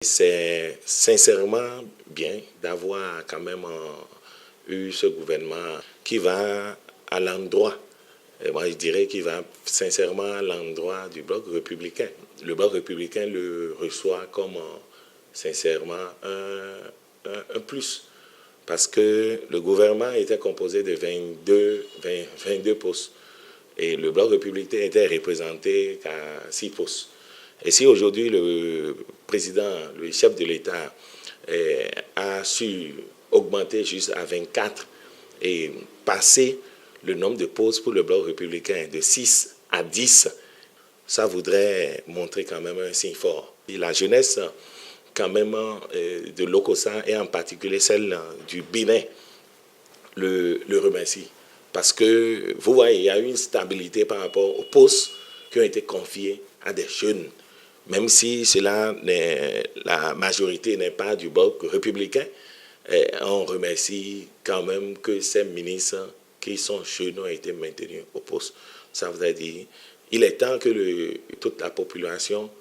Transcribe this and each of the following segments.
C'est sincèrement bien d'avoir quand même eu ce gouvernement qui va à l'endroit, et moi je dirais qu'il va sincèrement à l'endroit du bloc républicain. Le bloc républicain le reçoit comme sincèrement un plus. Parce que le gouvernement était composé de 22 postes. Et le bloc républicain était représenté qu'à 6 postes. Et si aujourd'hui le président, le chef de l'État, a su augmenter juste à 24 et passer le nombre de postes pour le bloc républicain de 6 à 10, ça voudrait montrer quand même un signe fort. Et la jeunesse quand même de l'Okossa et en particulier celle du Bénin le remercie. Parce que vous voyez, il y a une stabilité par rapport aux postes qui ont été confiés à des jeunes. Même si la majorité n'est pas du bloc républicain, on remercie quand même que ces ministres qui sont jeunes ont été maintenus au poste. Ça veut dire il est temps que toute la population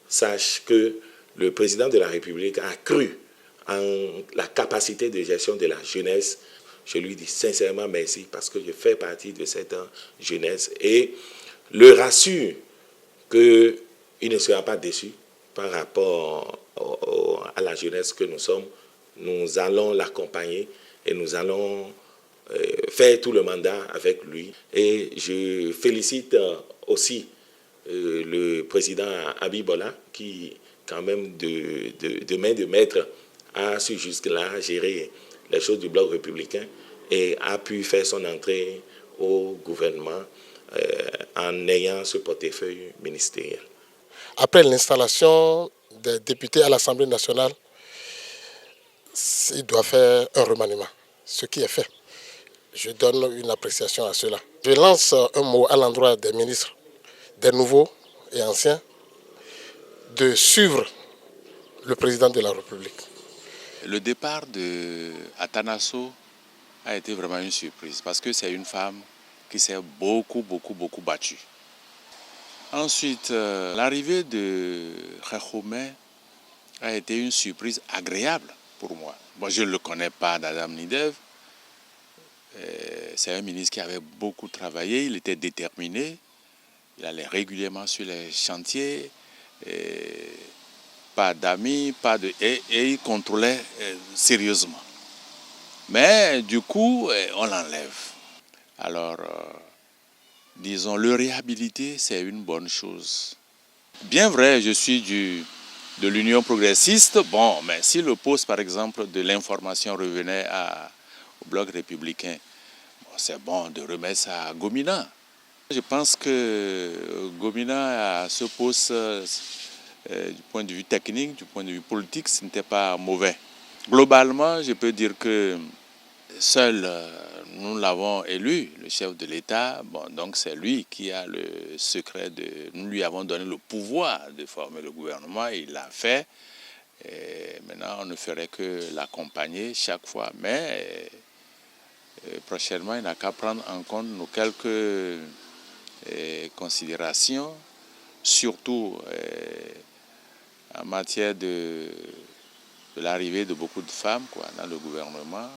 sache que le président de la République a cru en la capacité de gestion de la jeunesse. Je lui dis sincèrement merci parce que je fais partie de cette jeunesse et le rassure qu'il ne sera pas déçu par rapport à la jeunesse que nous sommes. Nous allons l'accompagner et nous allons faire tout le mandat avec lui. Et je félicite aussi le président Abibola qui, quand même, de main de maître, a su jusque-là gérer les choses du bloc républicain et a pu faire son entrée au gouvernement en ayant ce portefeuille ministériel. Après l'installation des députés à l'Assemblée nationale, il doit faire un remaniement, ce qui est fait. Je donne une appréciation à cela. Je lance un mot à l'endroit des ministres, des nouveaux et anciens, de suivre le président de la République. Le départ de Atanasso a été vraiment une surprise parce que c'est une femme qui s'est beaucoup battue. Ensuite, l'arrivée de Khakhoumé a été une surprise agréable pour moi. Moi, je ne le connais pas d'Adam Nidev. C'est un ministre qui avait beaucoup travaillé, il était déterminé, il allait régulièrement sur les chantiers, pas d'amis, et il contrôlait sérieusement. Mais du coup, on l'enlève. Alors, disons, le réhabiliter, c'est une bonne chose. Bien vrai, je suis de l'Union progressiste. Bon, mais si le poste, par exemple, de l'information revenait au bloc républicain, bon, c'est bon de remettre ça à Gomina. Je pense que Gomina, à ce poste, du point de vue technique, du point de vue politique, ce n'était pas mauvais. Globalement, je peux dire que seul nous l'avons élu, le chef de l'État. Bon, donc c'est lui qui a le secret nous lui avons donné le pouvoir de former le gouvernement, il l'a fait. Et maintenant, on ne ferait que l'accompagner chaque fois. Mais prochainement, il n'a qu'à prendre en compte nos quelques considérations, surtout en matière de l'arrivée de beaucoup de femmes dans le gouvernement.